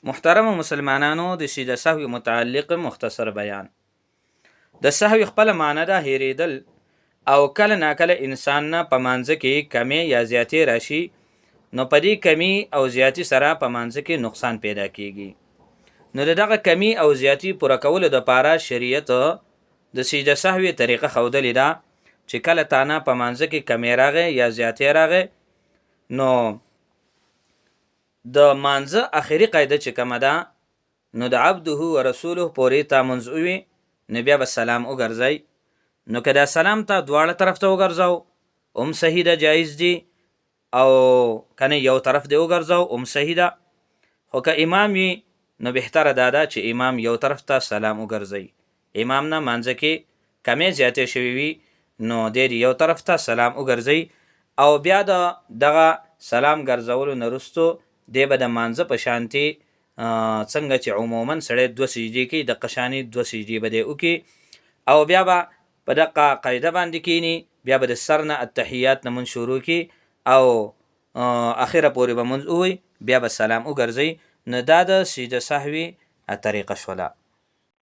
محترم مسلمانانو، د سجده سهو متعلق مختصر بیان. د سهو خپل معنی ده هیریدل، او کله ناکله انسان نه په مانځ کې کمی یا زیاتی راشي، نو په دې کمی او زیاتی سره په مانځ کې نقصان پیدا کیږي. نو دغه کمی او زیاتی پوره کولو لپاره شریعت د سجده سهو طریقه ښودلې ده چې کله تانه په مانځ کې کمی راغی یا زیاتی راغی، نو د مانځه اخري قاعده چې کومه ده، نو د عبده و رسوله پورې تا منځ وي، نو بیا به سلام وګرځئ. نو که دا سلام ته دواړه طرف ته وګرځو هم صحیح ده، جایز دی، او کنه یو طرف دی وګرځو هم صحیح ده. خو که امام وي نو بهتره دا ده چې امام یو طرف ته سلام وګرځئ. امام نه مانځه کې کمی زیاتې شوي وي نو دی یو طرف ته سلام وګرځئ، او بیا دغه سلام ګرځولو نه وروستو دی به د مانځه په شانتي څنګه چې عموما سړی دوه سجدې کوي د قشاني دوه سجدې به دی وکړي، او بیا به په دغه قاعده باندې کینی، بیا به د سر نه التحیات نه مونځ شروع کړي او اخره پورې به مونځ ووایي، بیا به سلام وګرځئ. نو دا د سجده سهوي طریقه شوله.